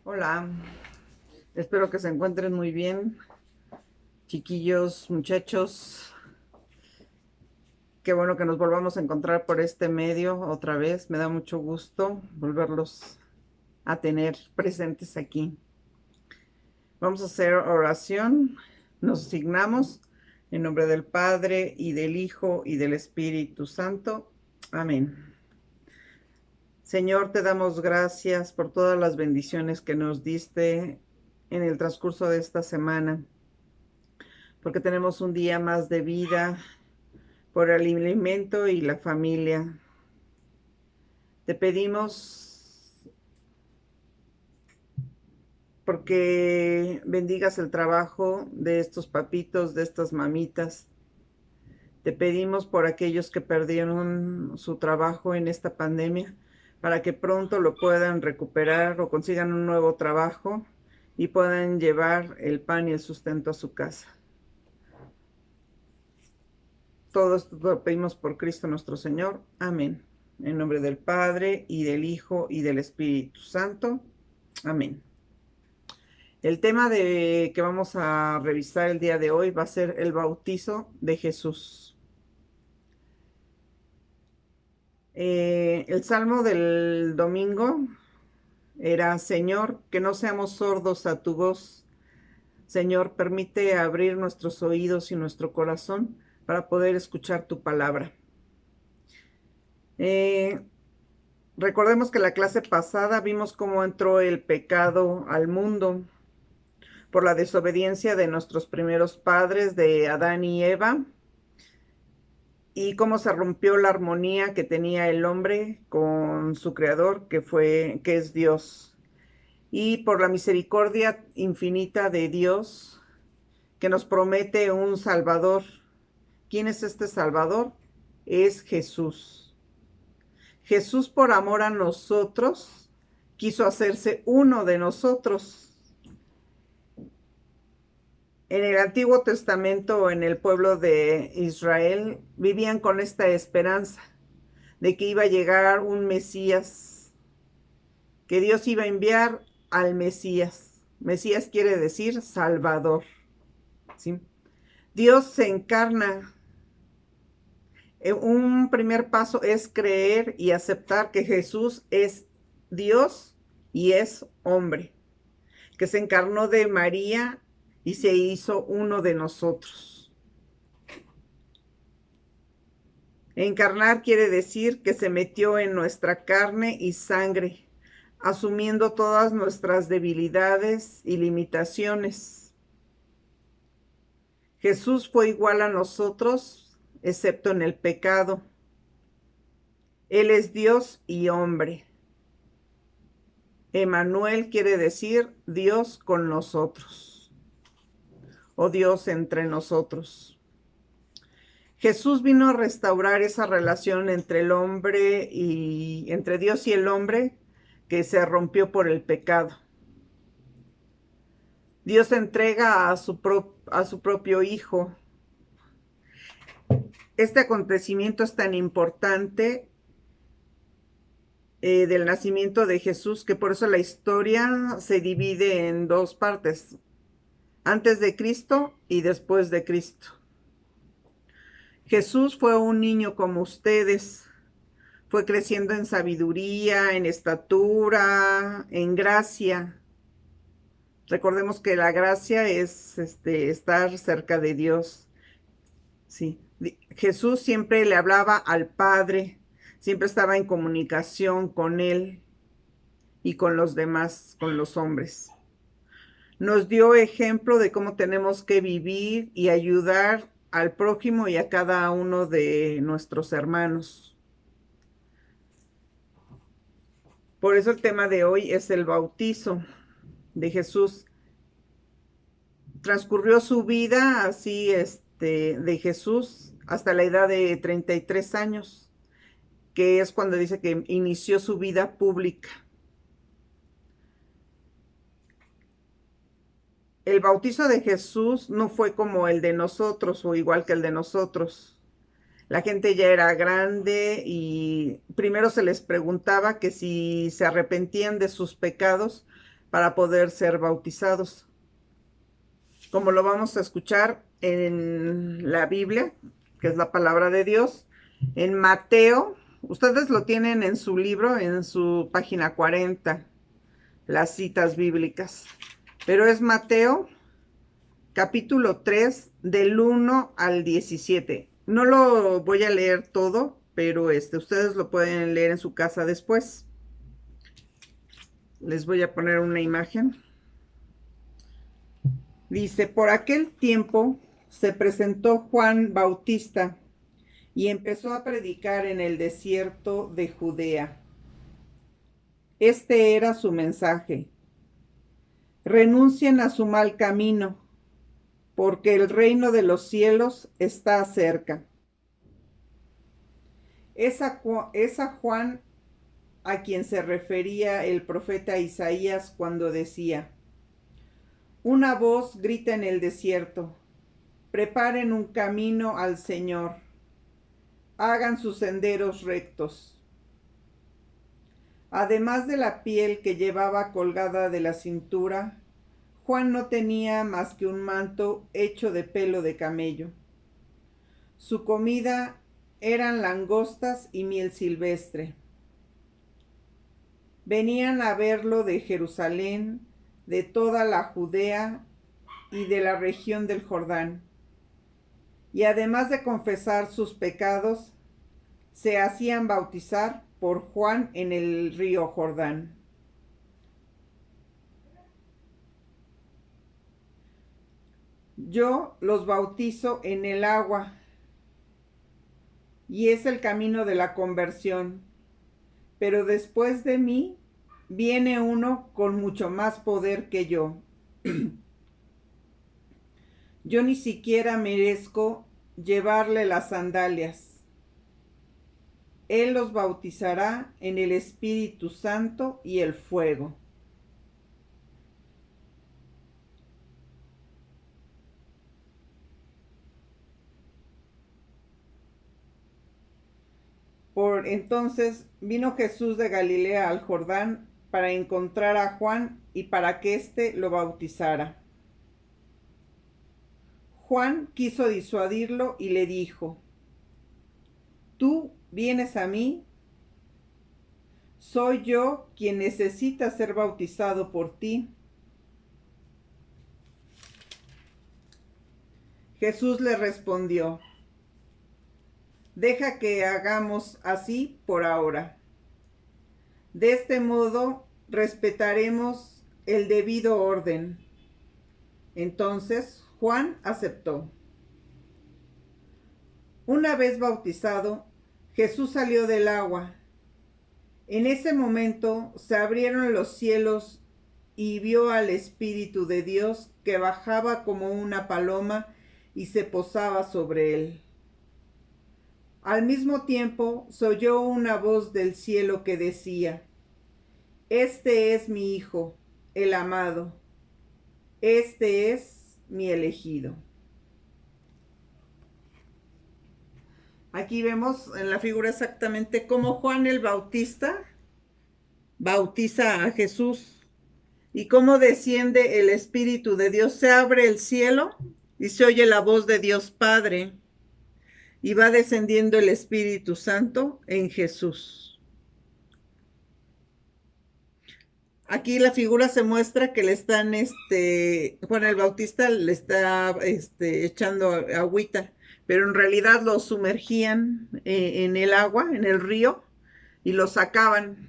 Hola, espero que se encuentren muy bien, chiquillos, muchachos. Qué bueno que nos volvamos a encontrar por este medio otra vez. Me da mucho gusto volverlos a tener presentes aquí. Vamos a hacer oración. Nos signamos en nombre del Padre y del Hijo y del Espíritu Santo. Amén. Señor, te damos gracias por todas las bendiciones que nos diste en el transcurso de esta semana, porque tenemos un día más de vida, por el alimento y la familia. Te pedimos porque bendigas el trabajo de estos papitos, de estas mamitas. Te pedimos por aquellos que perdieron su trabajo en esta pandemia, para que pronto lo puedan recuperar o consigan un nuevo trabajo y puedan llevar el pan y el sustento a su casa. Todo esto lo pedimos por Cristo nuestro Señor. Amén. En nombre del Padre, y del Hijo, y del Espíritu Santo. Amén. El tema que vamos a revisar el día de hoy va a ser el bautizo de Jesús. El salmo del domingo era: Señor, que no seamos sordos a tu voz. Señor, permite abrir nuestros oídos y nuestro corazón para poder escuchar tu palabra. Recordemos que la clase pasada vimos cómo entró el pecado al mundo por la desobediencia de nuestros primeros padres, de Adán y Eva, y cómo se rompió la armonía que tenía el hombre con su creador, que es Dios. Y por la misericordia infinita de Dios, que nos promete un Salvador. ¿Quién es este Salvador? Es Jesús. Jesús, por amor a nosotros, quiso hacerse uno de nosotros. En el Antiguo Testamento, en el pueblo de Israel, vivían con esta esperanza de que iba a llegar un Mesías, que Dios iba a enviar al Mesías. Mesías quiere decir Salvador, ¿sí? Dios se encarna. Un primer paso es creer y aceptar que Jesús es Dios y es hombre, que se encarnó de María y se hizo uno de nosotros. Encarnar quiere decir que se metió en nuestra carne y sangre, asumiendo todas nuestras debilidades y limitaciones. Jesús fue igual a nosotros, excepto en el pecado. Él es Dios y hombre. Emmanuel quiere decir Dios con nosotros, o Dios entre nosotros. Jesús vino a restaurar esa relación entre el hombre y entre Dios y el hombre, que se rompió por el pecado. Dios entrega a su propio Hijo. Este acontecimiento es tan importante del nacimiento de Jesús, que por eso la historia se divide en dos partes: antes de Cristo y después de Cristo. Jesús fue un niño como ustedes, fue creciendo en sabiduría, en estatura, en gracia. Recordemos que la gracia es estar cerca de Dios. Sí. Jesús siempre le hablaba al Padre, siempre estaba en comunicación con Él y con los demás, con los hombres. Nos dio ejemplo de cómo tenemos que vivir y ayudar al prójimo y a cada uno de nuestros hermanos. Por eso el tema de hoy es el bautizo de Jesús. Transcurrió su vida así, de Jesús hasta la edad de 33 años, que es cuando dice que inició su vida pública. El bautizo de Jesús no fue como el de nosotros o igual que el de nosotros. La gente ya era grande y primero se les preguntaba que si se arrepentían de sus pecados para poder ser bautizados. Como lo vamos a escuchar en la Biblia, que es la palabra de Dios, en Mateo, ustedes lo tienen en su libro, en su página 40, las citas bíblicas, pero es Mateo capítulo 3 del 1 al 17. No lo voy a leer todo, pero ustedes lo pueden leer en su casa después. Les voy a poner una imagen. Dice, por aquel tiempo se presentó Juan Bautista y empezó a predicar en el desierto de Judea. Este era su mensaje: renuncien a su mal camino, porque el reino de los cielos está cerca. Es a Juan a quien se refería el profeta Isaías cuando decía: una voz grita en el desierto, preparen un camino al Señor, hagan sus senderos rectos. Además de la piel que llevaba colgada de la cintura, Juan no tenía más que un manto hecho de pelo de camello. Su comida eran langostas y miel silvestre. Venían a verlo de Jerusalén, de toda la Judea y de la región del Jordán. Y además de confesar sus pecados, se hacían bautizar por Juan en el río Jordán. Yo los bautizo en el agua, y es el camino de la conversión, pero después de mí viene uno con mucho más poder que yo. Yo ni siquiera merezco llevarle las sandalias. Él los bautizará en el Espíritu Santo y el fuego. Por entonces vino Jesús de Galilea al Jordán para encontrar a Juan y para que éste lo bautizara. Juan quiso disuadirlo y le dijo: ¿tú vienes a mí? ¿Soy yo quien necesita ser bautizado por ti? Jesús le respondió: deja que hagamos así por ahora. De este modo respetaremos el debido orden. Entonces Juan aceptó. Una vez bautizado, Jesús salió del agua. En ese momento se abrieron los cielos y vio al Espíritu de Dios que bajaba como una paloma y se posaba sobre él. Al mismo tiempo se oyó una voz del cielo que decía: este es mi Hijo, el amado. Este es mi elegido. Aquí vemos en la figura exactamente cómo Juan el Bautista bautiza a Jesús y cómo desciende el Espíritu de Dios. Se abre el cielo y se oye la voz de Dios Padre y va descendiendo el Espíritu Santo en Jesús. Aquí la figura se muestra que le están, Juan el Bautista le está echando agüita, pero en realidad lo sumergían en el agua, en el río, y lo sacaban.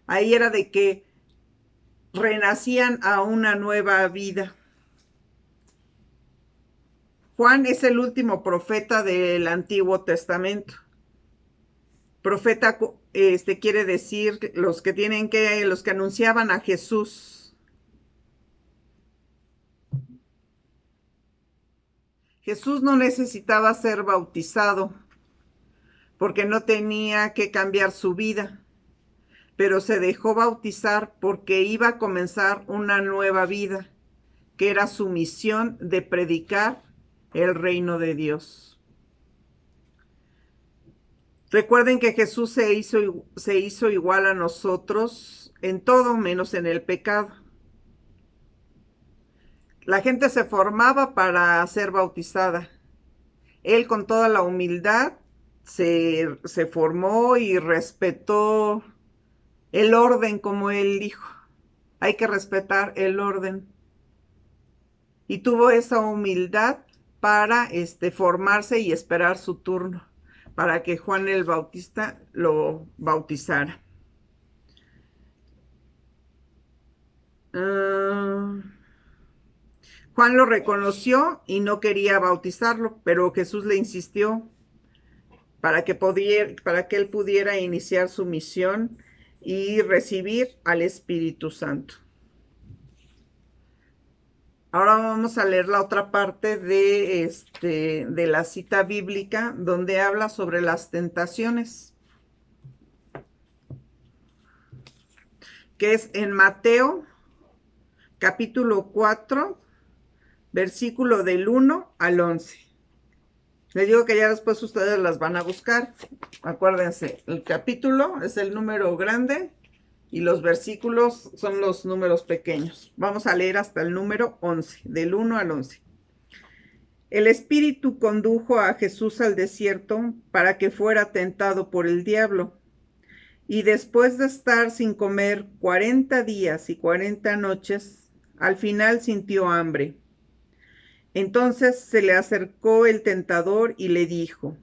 Ahí era de que renacían a una nueva vida. Juan es el último profeta del Antiguo Testamento. Profeta quiere decir los que anunciaban a Jesús. Jesús no necesitaba ser bautizado porque no tenía que cambiar su vida, pero se dejó bautizar porque iba a comenzar una nueva vida, que era su misión de predicar el reino de Dios. Recuerden que Jesús se hizo igual a nosotros en todo menos en el pecado. La gente se formaba para ser bautizada. Él con toda la humildad se formó y respetó el orden como él dijo. Hay que respetar el orden. Y tuvo esa humildad para formarse y esperar su turno, para que Juan el Bautista lo bautizara. Juan lo reconoció y no quería bautizarlo, pero Jesús le insistió para que él pudiera iniciar su misión y recibir al Espíritu Santo. Ahora vamos a leer la otra parte de la cita bíblica donde habla sobre las tentaciones, que es en Mateo capítulo 4, versículo del 1 al 11. Les digo que ya después ustedes las van a buscar. Acuérdense, el capítulo es el número grande y los versículos son los números pequeños. Vamos a leer hasta el número 11, del 1 al 11. El Espíritu condujo a Jesús al desierto para que fuera tentado por el diablo. Y después de estar sin comer 40 días y 40 noches, al final sintió hambre. Entonces se le acercó el tentador y le dijo: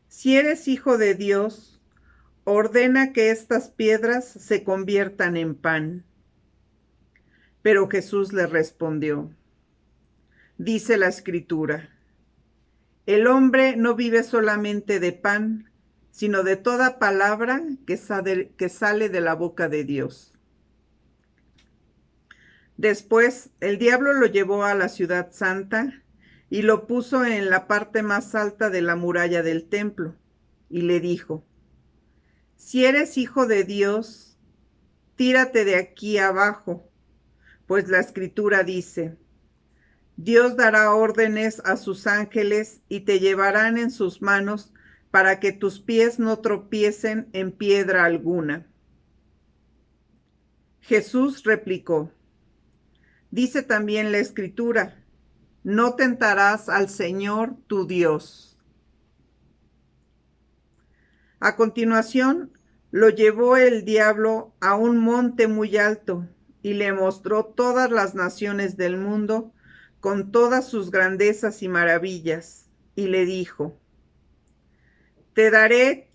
si eres hijo de Dios, ordena que estas piedras se conviertan en pan. Pero Jesús le respondió: dice la Escritura, el hombre no vive solamente de pan, sino de toda palabra que sale de la boca de Dios. Después el diablo lo llevó a la ciudad santa y lo puso en la parte más alta de la muralla del templo, y le dijo: si eres hijo de Dios, tírate de aquí abajo, pues la Escritura dice: Dios dará órdenes a sus ángeles y te llevarán en sus manos para que tus pies no tropiecen en piedra alguna. Jesús replicó: dice también la Escritura, no tentarás al Señor tu Dios. A continuación, lo llevó el diablo a un monte muy alto y le mostró todas las naciones del mundo con todas sus grandezas y maravillas, y le dijo: te daré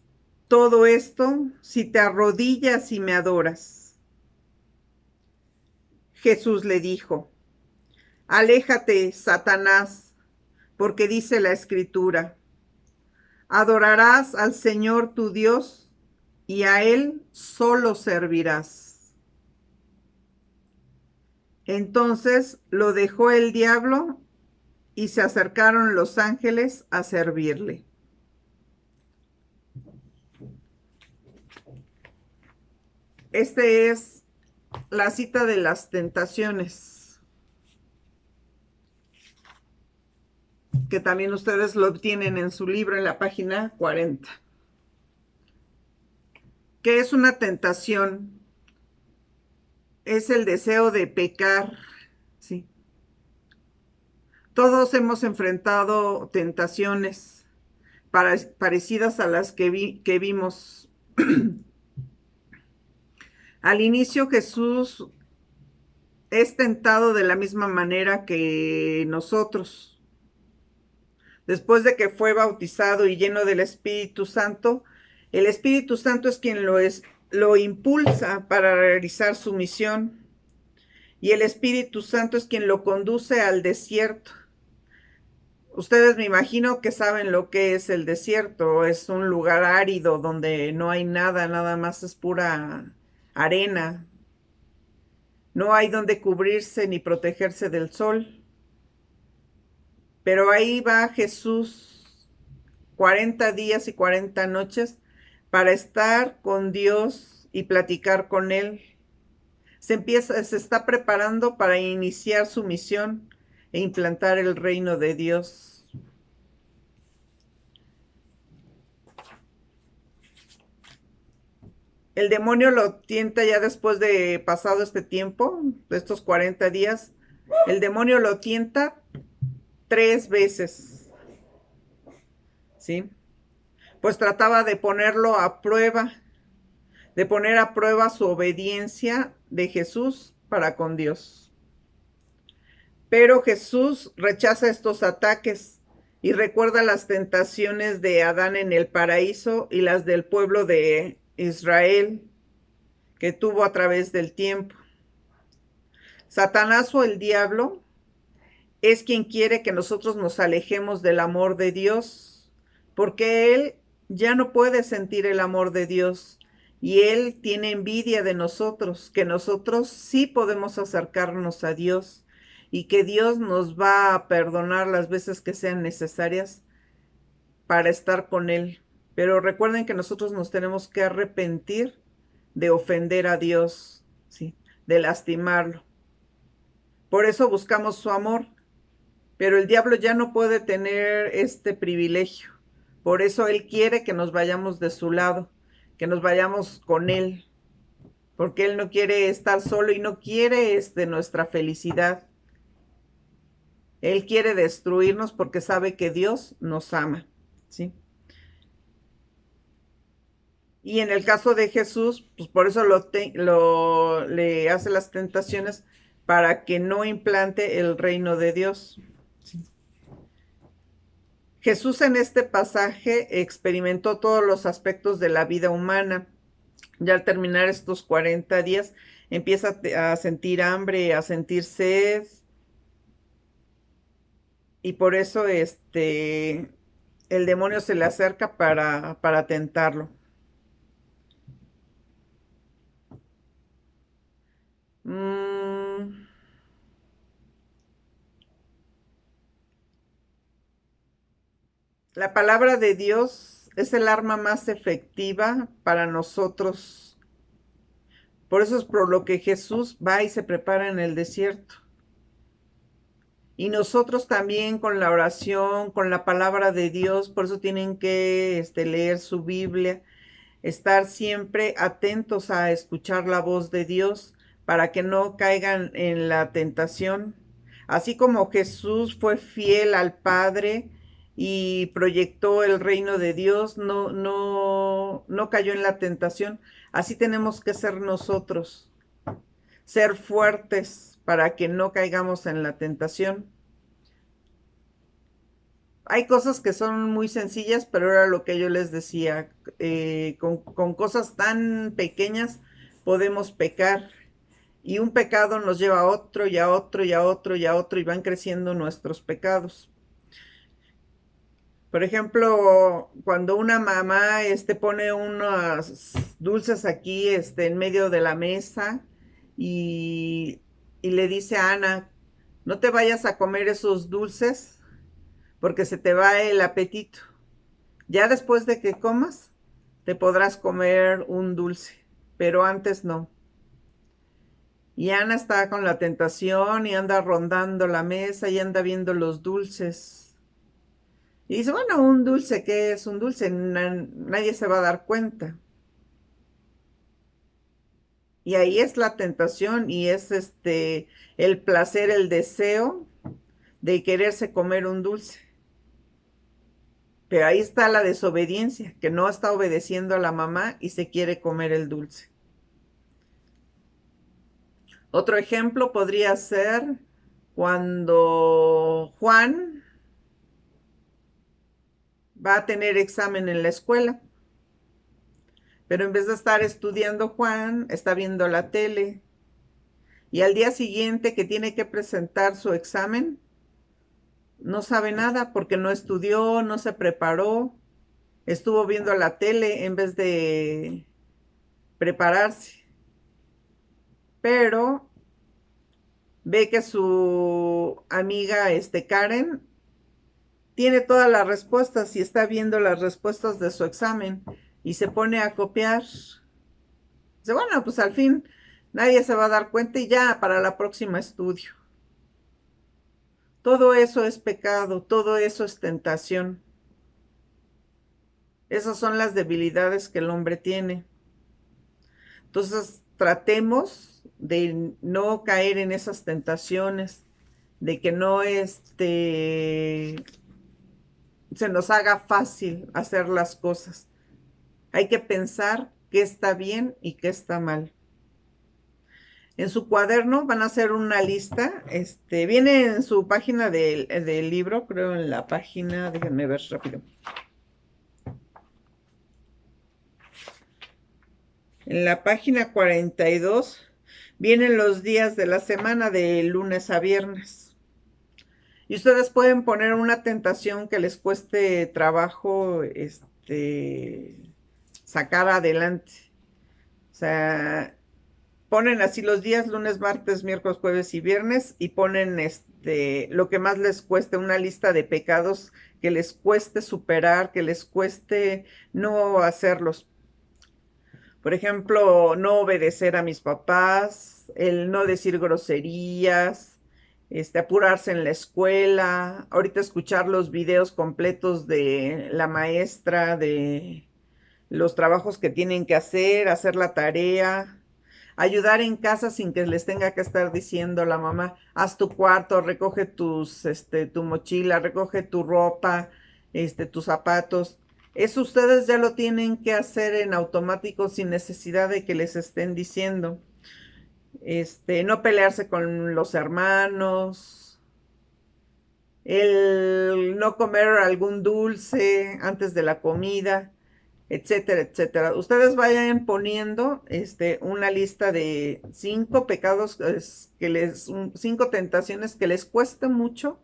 todo esto si te arrodillas y me adoras. Jesús le dijo: aléjate, Satanás, porque dice la Escritura, adorarás al Señor tu Dios y a Él solo servirás. Entonces lo dejó el diablo y se acercaron los ángeles a servirle. Este es la cita de las tentaciones, que también ustedes lo obtienen en su libro en la página 40. ¿Qué es una tentación? Es el deseo de pecar, ¿sí? Todos hemos enfrentado tentaciones parecidas a las que vimos. Al inicio Jesús es tentado de la misma manera que nosotros. Después de que fue bautizado y lleno del Espíritu Santo, el Espíritu Santo es quien lo impulsa para realizar su misión. Y el Espíritu Santo es quien lo conduce al desierto. Ustedes me imagino que saben lo que es el desierto. Es un lugar árido donde no hay nada, nada más es pura arena. No hay donde cubrirse ni protegerse del sol. Pero ahí va Jesús 40 días y 40 noches para estar con Dios y platicar con Él. Se está preparando para iniciar su misión e implantar el reino de Dios. El demonio lo tienta ya después de pasado este tiempo, de estos 40 días. El demonio lo tienta 3 veces, ¿sí? Pues trataba de ponerlo a prueba, de poner a prueba su obediencia de Jesús para con Dios. Pero Jesús rechaza estos ataques y recuerda las tentaciones de Adán en el paraíso y las del pueblo de Israel que tuvo a través del tiempo. Satanás o el diablo es quien quiere que nosotros nos alejemos del amor de Dios, porque él ya no puede sentir el amor de Dios y él tiene envidia de nosotros, que nosotros sí podemos acercarnos a Dios y que Dios nos va a perdonar las veces que sean necesarias para estar con él. Pero recuerden que nosotros nos tenemos que arrepentir de ofender a Dios, ¿sí? De lastimarlo. Por eso buscamos su amor. Pero el diablo ya no puede tener este privilegio. Por eso él quiere que nos vayamos de su lado, que nos vayamos con él, porque él no quiere estar solo y no quiere nuestra felicidad. Él quiere destruirnos porque sabe que Dios nos ama, ¿sí? Y en el caso de Jesús, pues por eso le hace las tentaciones para que no implante el reino de Dios. ¿Sí? Jesús en este pasaje experimentó todos los aspectos de la vida humana. Ya al terminar estos 40 días, empieza a sentir hambre, a sentir sed. Y por eso el demonio se le acerca para tentarlo. La palabra de Dios es el arma más efectiva para nosotros. Por eso es por lo que Jesús va y se prepara en el desierto. Y nosotros también con la oración, con la palabra de Dios, por eso tienen que leer su Biblia, estar siempre atentos a escuchar la voz de Dios para que no caigan en la tentación. Así como Jesús fue fiel al Padre y proyectó el reino de Dios, no cayó en la tentación. Así tenemos que ser nosotros, ser fuertes para que no caigamos en la tentación. Hay cosas que son muy sencillas, pero era lo que yo les decía, con cosas tan pequeñas podemos pecar y un pecado nos lleva a otro y a otro y a otro y a otro y van creciendo nuestros pecados. Por ejemplo, cuando una mamá pone unos dulces aquí en medio de la mesa y le dice a Ana, no te vayas a comer esos dulces porque se te va el apetito. Ya después de que comas, te podrás comer un dulce, pero antes no. Y Ana está con la tentación y anda rondando la mesa y anda viendo los dulces. Y dice, bueno, un dulce, ¿qué es un dulce? Nadie se va a dar cuenta. Y ahí es la tentación y es el placer, el deseo de quererse comer un dulce. Pero ahí está la desobediencia, que no está obedeciendo a la mamá y se quiere comer el dulce. Otro ejemplo podría ser cuando Juan va a tener examen en la escuela, pero en vez de estar estudiando Juan, está viendo la tele. Y al día siguiente que tiene que presentar su examen, no sabe nada porque no estudió, no se preparó, estuvo viendo la tele en vez de prepararse. Pero ve que su amiga Karen tiene todas las respuestas y está viendo las respuestas de su examen y se pone a copiar. Dice, bueno, pues al fin nadie se va a dar cuenta y ya para la próxima estudio. Todo eso es pecado, todo eso es tentación. Esas son las debilidades que el hombre tiene. Entonces, tratemos de no caer en esas tentaciones, de que no se nos haga fácil hacer las cosas. Hay que pensar qué está bien y qué está mal. En su cuaderno van a hacer una lista, viene en su página del libro, creo en la página, déjenme ver rápido. En la página 42 vienen los días de la semana de lunes a viernes. Y ustedes pueden poner una tentación que les cueste trabajo sacar adelante. O sea, ponen así los días, lunes, martes, miércoles, jueves y viernes, y ponen lo que más les cueste, una lista de pecados que les cueste superar, que les cueste no hacerlos. Por ejemplo, no obedecer a mis papás, el no decir groserías, apurarse en la escuela, ahorita escuchar los videos completos de la maestra, de los trabajos que tienen que hacer la tarea, ayudar en casa sin que les tenga que estar diciendo la mamá, haz tu cuarto, recoge tu mochila, recoge tu ropa, tus zapatos. Eso ustedes ya lo tienen que hacer en automático sin necesidad de que les estén diciendo. No pelearse con los hermanos, el no comer algún dulce antes de la comida, etcétera, etcétera. Ustedes vayan poniendo una lista de 5 pecados cinco tentaciones que les cueste mucho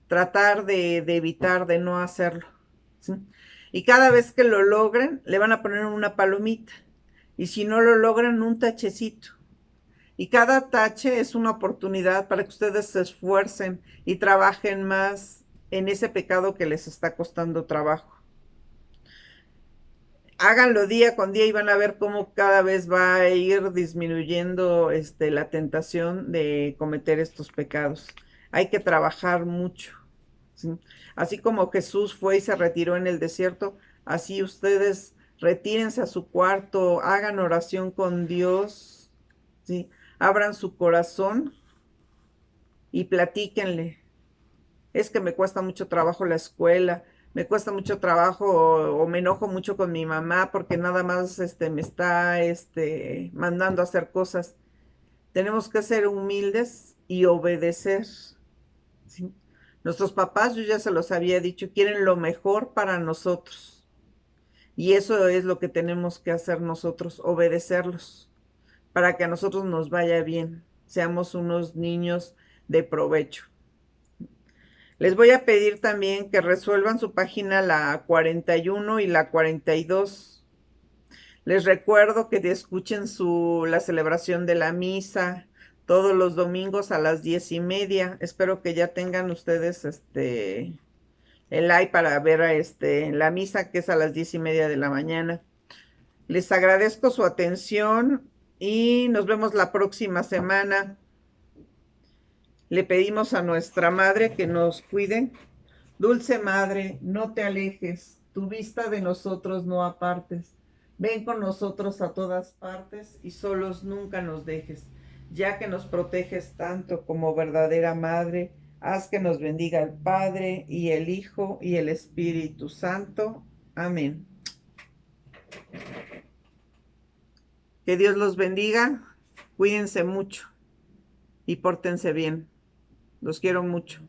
tratar de evitar, de no hacerlo, ¿sí? Y cada vez que lo logren, le van a poner una palomita. Y si no lo logran, un tachecito. Y cada tache es una oportunidad para que ustedes se esfuercen y trabajen más en ese pecado que les está costando trabajo. Háganlo día con día y van a ver cómo cada vez va a ir disminuyendo la tentación de cometer estos pecados. Hay que trabajar mucho, ¿sí? Así como Jesús fue y se retiró en el desierto, así ustedes retírense a su cuarto, hagan oración con Dios, ¿sí? Abran su corazón y platíquenle. Es que me cuesta mucho trabajo la escuela, me cuesta mucho trabajo o me enojo mucho con mi mamá porque nada más me está mandando a hacer cosas. Tenemos que ser humildes y obedecer, ¿sí? Nuestros papás, yo ya se los había dicho, quieren lo mejor para nosotros. Y eso es lo que tenemos que hacer nosotros, obedecerlos, para que a nosotros nos vaya bien, seamos unos niños de provecho. Les voy a pedir también que resuelvan su página la 41 y la 42. Les recuerdo que escuchen la celebración de la misa todos los domingos a las 10:30. Espero que ya tengan ustedes el like para ver la misa, que es a las 10:30 de la mañana. Les agradezco su atención y nos vemos la próxima semana. Le pedimos a nuestra madre que nos cuide. Dulce madre, no te alejes, tu vista de nosotros no apartes. Ven con nosotros a todas partes y solos nunca nos dejes. Ya que nos proteges tanto como verdadera madre, haz que nos bendiga el Padre y el Hijo y el Espíritu Santo. Amén. Que Dios los bendiga, cuídense mucho y pórtense bien. Los quiero mucho.